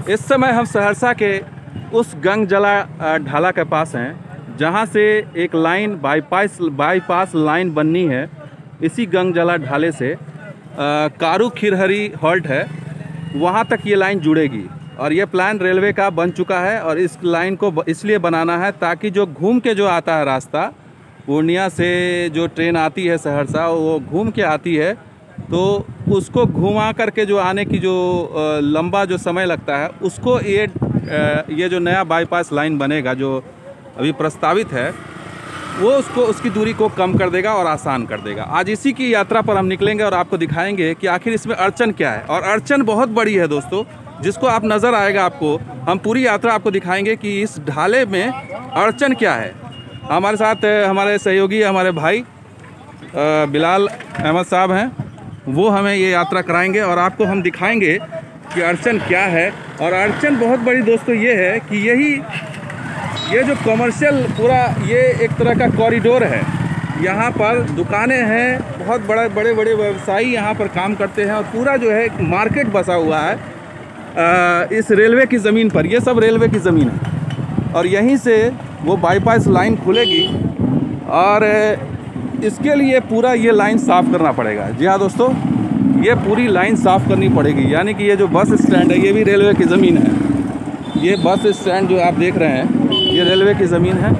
इस समय हम सहरसा के उस गंगजला ढाला के पास हैं जहां से एक लाइन बाईपास लाइन बननी है। इसी गंगजला ढाले से कारू खिरहरी हॉल्ट है, वहां तक ये लाइन जुड़ेगी और ये प्लान रेलवे का बन चुका है। और इस लाइन को इसलिए बनाना है ताकि जो घूम के जो आता है रास्ता, पूर्णिया से जो ट्रेन आती है सहरसा, वो घूम के आती है, तो उसको घुमा करके जो आने की जो लंबा जो समय लगता है, उसको ये जो नया बाईपास लाइन बनेगा जो अभी प्रस्तावित है, वो उसकी दूरी को कम कर देगा और आसान कर देगा। आज इसी की यात्रा पर हम निकलेंगे और आपको दिखाएंगे कि आखिर इसमें अड़चन क्या है। और अड़चन बहुत बड़ी है दोस्तों, जिसको आप नज़र आएगा आपको, हम पूरी यात्रा आपको दिखाएंगे कि इस ढाले में अड़चन क्या है। हमारे साथ हमारे सहयोगी, हमारे भाई बिलाल अहमद साहब हैं, वो हमें ये यात्रा कराएंगे और आपको हम दिखाएंगे कि अड़चन क्या है। और अड़चन बहुत बड़ी दोस्तों ये है कि ये जो कमर्शियल पूरा ये एक तरह का कॉरिडोर है, यहाँ पर दुकानें हैं, बहुत बड़े बड़े व्यवसायी यहाँ पर काम करते हैं और पूरा जो है मार्केट बसा हुआ है इस रेलवे की ज़मीन पर। ये सब रेलवे की ज़मीन है और यहीं से वो बाईपास लाइन खुलेगी और इसके लिए पूरा ये लाइन साफ़ करना पड़ेगा। जी हाँ दोस्तों, ये पूरी लाइन साफ़ करनी पड़ेगी। यानी कि ये जो बस स्टैंड है, ये भी रेलवे की ज़मीन है। ये बस स्टैंड जो आप देख रहे हैं, ये रेलवे की ज़मीन है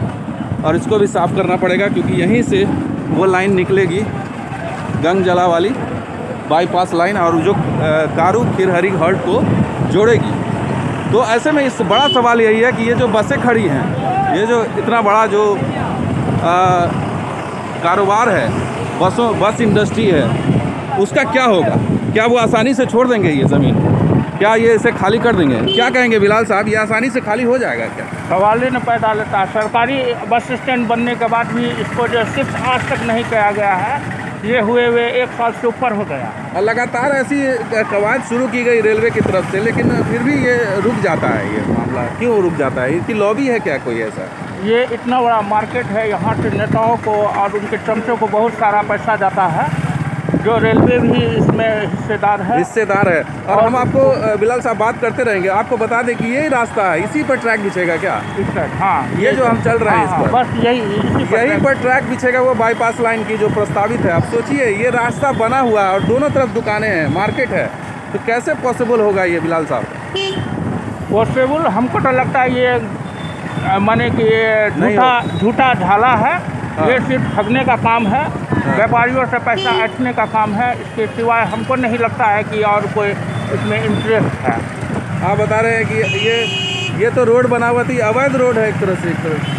और इसको भी साफ़ करना पड़ेगा, क्योंकि यहीं से वो लाइन निकलेगी गंगजला वाली बाईपास लाइन और जो कारू खिरहरी हॉल्ट को जोड़ेगी। तो ऐसे में इस बड़ा सवाल यही है कि ये जो बसें खड़ी हैं, ये जो इतना बड़ा जो कारोबार है, बस इंडस्ट्री है, उसका क्या होगा? क्या वो आसानी से छोड़ देंगे ये ज़मीन? क्या ये इसे खाली कर देंगे? क्या कहेंगे बिलाल साहब, ये आसानी से खाली हो जाएगा क्या? सवाल ही न पैदा लेता है। सरकारी बस स्टैंड बनने के बाद भी इसको जो शिफ्ट आज तक नहीं किया गया है, ये हुए 1 साल से ऊपर हो गया। और लगातार ऐसी कवायद शुरू की गई रेलवे की तरफ से, लेकिन फिर भी ये रुक जाता है। ये मामला क्यों रुक जाता है? इसकी लॉबी है क्या कोई ऐसा? ये इतना बड़ा मार्केट है, यहाँ के नेताओं को और उनके चमचों को बहुत सारा पैसा जाता है, जो रेलवे भी इसमें हिस्सेदार है। और हम आपको बिलाल साहब बात करते रहेंगे। आपको बता दें कि यही रास्ता है, इसी पर ट्रैक बिछेगा क्या? हाँ, ये जो हम चल रहे हैं इस पर, बस यही पर ट्रैक बिछेगा, वो बाईपास लाइन की जो प्रस्तावित है। आप सोचिए, ये रास्ता बना हुआ है और दोनों तरफ दुकानें हैं, मार्केट है, तो कैसे पॉसिबल होगा ये बिलाल साहब? पॉसिबल हमको तो लगता है ये माने कि ये झूठा ढाला है। हाँ। ये सिर्फ ठगने का काम है। हाँ। व्यापारियों से पैसा ऐंठने का काम है। इसके सिवाय हमको नहीं लगता है कि और कोई इसमें इंटरेस्ट है। आप बता रहे हैं कि ये तो रोड बना हुआ थी, अवैध रोड है एक तरह से।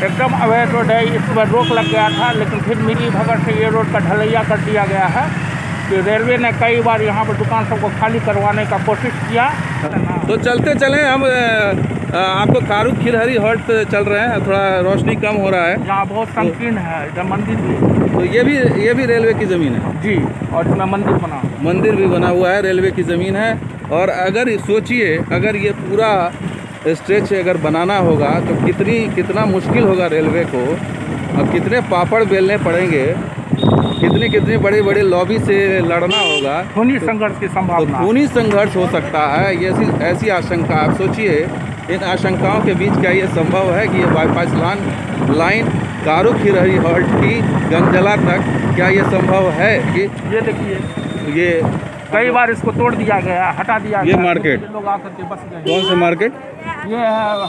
एकदम अवैध रोड है। इस पर रोक लग गया था, लेकिन फिर मिली भगत से ये रोड का ढलैया कर दिया गया है। कि रेलवे ने कई बार यहाँ पर दुकान सबको खाली करवाने का कोशिश किया। तो चलते चले हम आपको कारू खिरहरी हॉल्ट चल रहे हैं। थोड़ा रोशनी कम हो रहा है, यहाँ बहुत संकीर्ण है। इधर मंदिर भी, तो ये भी रेलवे की ज़मीन है जी। और इसमें मंदिर भी बना हुआ है, रेलवे की ज़मीन है। और अगर सोचिए, अगर ये पूरा स्ट्रेच अगर बनाना होगा तो कितना मुश्किल होगा रेलवे को, और कितने पापड़ बेलने पड़ेंगे, कितनी बड़ी लॉबी से लड़ना होगा। खूनी संघर्ष की संभावना, तो खूनी संघर्ष हो सकता है। ये ऐसी आशंका, आप सोचिए, इन आशंकाओं के बीच क्या ये संभव है कि ये बाईपास लाइन कारू खिरहरी हॉल्ट की गंगजला तक, क्या ये संभव है? कि ये देखिए, ये कई बार इसको तोड़ दिया गया, हटा दिया गया। ये मार्केट लोग आकर के बस गए। कौन से मार्केट? ये है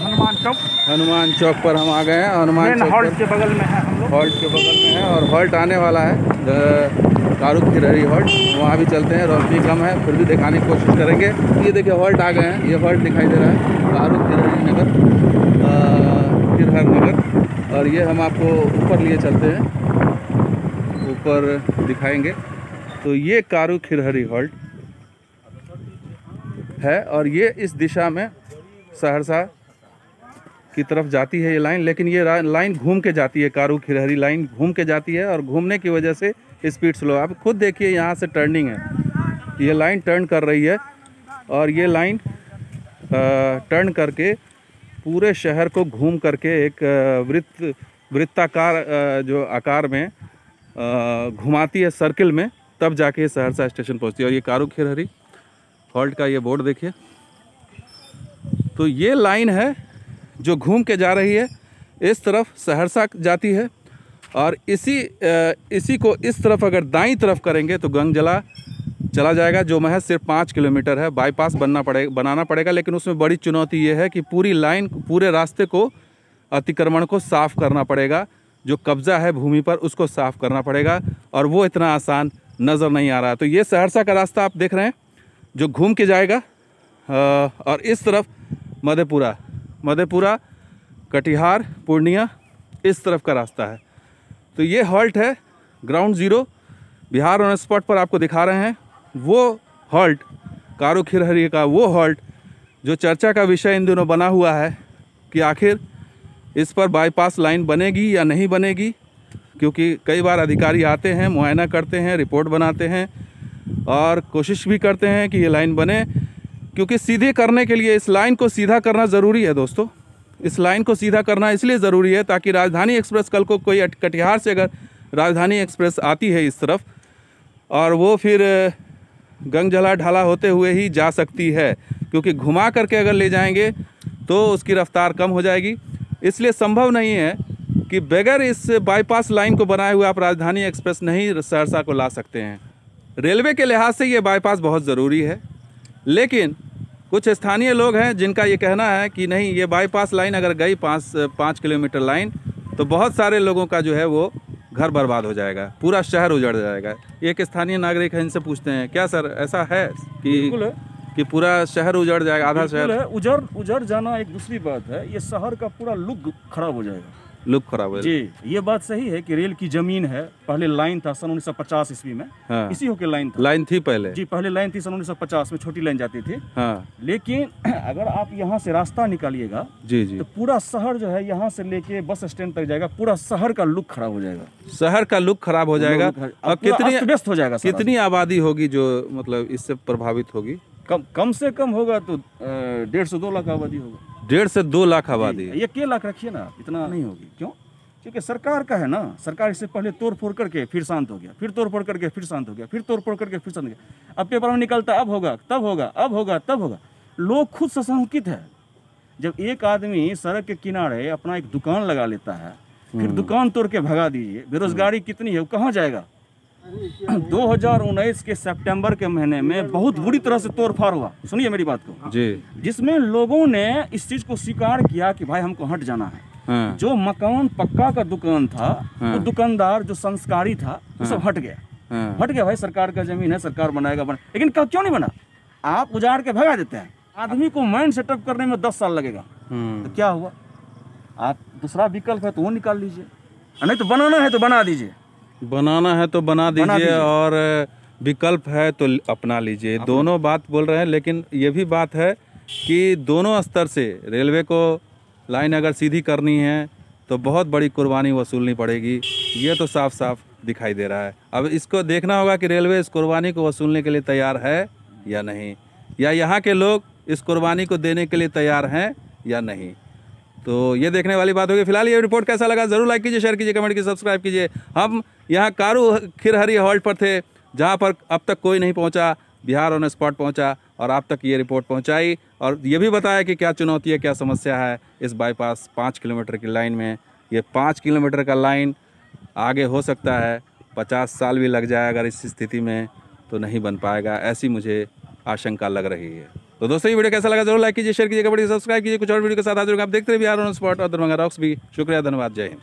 हनुमान चौक पर हम आ गए हैं। हनुमान चौक हॉल्ट के बगल में है हम लोग। हॉल्ट के बगल में है और हॉल्ट आने वाला है, कारू खिरहरी हॉल्ट। वहाँ भी चलते हैं, रोशनी कम है, फिर भी दिखाने की कोशिश करेंगे। ये देखिए हॉल्ट आ गए हैं, ये हॉल्ट दिखाई दे रहा है, कारू खिरहरी नगर। और ये हम आपको ऊपर लिए चलते हैं, ऊपर दिखाएंगे। तो ये कारू खिरहरी हॉल्ट है और ये इस दिशा में सहरसा की तरफ जाती है ये लाइन। लेकिन ये लाइन घूम के जाती है, कारू खिरहरी लाइन घूम के जाती है और घूमने की वजह से स्पीड स्लो। आप खुद देखिए, यहाँ से टर्निंग है, ये लाइन टर्न कर रही है और ये लाइन टर्न करके पूरे शहर को घूम करके एक वृत्ताकार जो आकार में घुमाती है सर्किल में, तब जाके सहरसा स्टेशन पहुँचती है। और ये कारू खिरहरी हॉल्ट का ये बोर्ड देखिए, तो ये लाइन है जो घूम के जा रही है, इस तरफ सहरसा जाती है, और इसी को इस तरफ अगर दाईं तरफ करेंगे तो गंगजला चला जाएगा, जो महज सिर्फ 5 किलोमीटर है। बाईपास बनाना पड़ेगा, लेकिन उसमें बड़ी चुनौती ये है कि पूरी लाइन, पूरे रास्ते को, अतिक्रमण को साफ़ करना पड़ेगा। जो कब्ज़ा है भूमि पर उसको साफ़ करना पड़ेगा, और वो इतना आसान नज़र नहीं आ रहा। तो ये सहरसा का रास्ता आप देख रहे हैं जो घूम के जाएगा, और इस तरफ मधेपुरा, कटिहार, पूर्णिया, इस तरफ का रास्ता है। तो ये हॉल्ट है ground zero, Bihar on spot पर आपको दिखा रहे हैं। वो हॉल्ट कारू खिरहरी का वो हॉल्ट जो चर्चा का विषय इन दिनों बना हुआ है कि आखिर इस पर बाईपास लाइन बनेगी या नहीं बनेगी, क्योंकि कई बार अधिकारी आते हैं, मुआयना करते हैं, रिपोर्ट बनाते हैं और कोशिश भी करते हैं कि ये लाइन बने, क्योंकि सीधे करने के लिए इस लाइन को सीधा करना ज़रूरी है दोस्तों। इस लाइन को सीधा करना इसलिए ज़रूरी है ताकि राजधानी एक्सप्रेस कल को कोई कटिहार से अगर राजधानी एक्सप्रेस आती है इस तरफ, और वो फिर गंगजला ढाला होते हुए ही जा सकती है, क्योंकि घुमा करके अगर ले जाएंगे तो उसकी रफ्तार कम हो जाएगी। इसलिए संभव नहीं है कि बगैर इस बाईपास लाइन को बनाए हुए आप राजधानी एक्सप्रेस नहीं सहरसा को ला सकते हैं। रेलवे के लिहाज से ये बाईपास बहुत ज़रूरी है, लेकिन कुछ स्थानीय लोग हैं जिनका ये कहना है कि नहीं, ये बाईपास लाइन अगर गई 5 किलोमीटर लाइन तो बहुत सारे लोगों का जो है वो घर बर्बाद हो जाएगा, पूरा शहर उजड़ जाएगा। एक स्थानीय नागरिक है, इनसे पूछते हैं, क्या सर ऐसा है कि पूरा शहर उजड़ जाएगा? आधा शहर है, उजड़ जाना एक दूसरी बात है, ये शहर का पूरा लुक खराब हो जाएगा। लुक खराब हो जी, ये बात सही है कि रेल की जमीन है। पहले लाइन था सन 1950 ईस्वी में, हाँ। इसी होके लाइन थी पहले। जी, पहले लाइन थी सन 1950 में, छोटी लाइन जाती थी। हाँ। लेकिन अगर आप यहाँ से रास्ता निकालिएगा जी, तो पूरा शहर जो है यहाँ से लेके बस स्टैंड तक जाएगा, पूरा शहर का लुक खराब हो जाएगा। शहर का लुक खराब हो जाएगा, और कितनी व्यस्त हो जाएगा। कितनी आबादी होगी जो मतलब इससे प्रभावित होगी? कम से कम होगा तो 1.5 से 2 लाख आबादी होगा। 1.5 से 2 लाख आबादी? ये के लाख रखिए ना, इतना नहीं होगी। क्यों? क्योंकि सरकार का है ना, सरकार इससे पहले तोड़ फोड़ करके फिर शांत हो गया, फिर तोड़ फोड़ करके फिर शांत हो गया, फिर तोड़ फोड़ करके फिर शांत हो गया। अब पेपर में निकलता अब होगा, तब होगा, अब होगा, तब होगा। लोग खुद सशंकित है। जब एक आदमी सड़क के किनारे अपना एक दुकान लगा लेता है, फिर दुकान तोड़ के भगा दीजिए, बेरोजगारी कितनी है, वो कहाँ जाएगा? 2019 के सितंबर के महीने में बहुत बुरी तरह से तोड़फाड़ हुआ, सुनिए मेरी बात को जी, जिसमें लोगों ने इस चीज को स्वीकार किया कि भाई हमको हट जाना है। हाँ। जो मकान पक्का का दुकान था, हाँ। वो दुकानदार जो संस्कारी था, वो सब हट गया। हाँ। हट गया, भाई सरकार का जमीन है, सरकार बनाएगा लेकिन क्यों नहीं बना? आप उजाड़ के भगा देते हैं। आदमी को माइंड सेटअप करने में 10 साल लगेगा, तो क्या हुआ? आप दूसरा विकल्प है तो वो निकाल लीजिए, नहीं तो बनाना है तो बना दीजिए। बनाना है तो बना दीजिए, और विकल्प है तो अपना लीजिए। दोनों बात बोल रहे हैं, लेकिन ये भी बात है कि दोनों स्तर से रेलवे को लाइन अगर सीधी करनी है तो बहुत बड़ी कुर्बानी वसूलनी पड़ेगी। ये तो साफ साफ दिखाई दे रहा है। अब इसको देखना होगा कि रेलवे इस कुर्बानी को वसूलने के लिए तैयार है या नहीं, या यहाँ के लोग इस कुर्बानी को देने के लिए तैयार हैं या नहीं। तो ये देखने वाली बात होगी। फिलहाल ये रिपोर्ट कैसा लगा ज़रूर लाइक कीजिए, शेयर कीजिए, कमेंट कीजिए, सब्सक्राइब कीजिए। हम यहाँ कारू खिरहरी हॉल्ट पर थे, जहाँ पर अब तक कोई नहीं पहुँचा, बिहार ऑन स्पॉट पहुँचा और आप तक ये रिपोर्ट पहुँचाई, और ये भी बताया कि क्या चुनौती है, क्या समस्या है इस बाईपास 5 किलोमीटर की लाइन में। ये 5 किलोमीटर का लाइन आगे हो सकता है 50 साल भी लग जाए, अगर इस स्थिति में तो नहीं बन पाएगा, ऐसी मुझे आशंका लग रही है। तो दोस्तों ये वीडियो कैसा लगा जरूर लाइक कीजिए, शेयर कीजिए, कमेंट कीजिए, सब्सक्राइब कीजिए। कुछ और वीडियो के साथ हाजिर होंगे। आप देखते रहिए बिहार ऑन स्पॉट और दरभंगा रॉक्स भी। शुक्रिया, धन्यवाद, जय हिंद।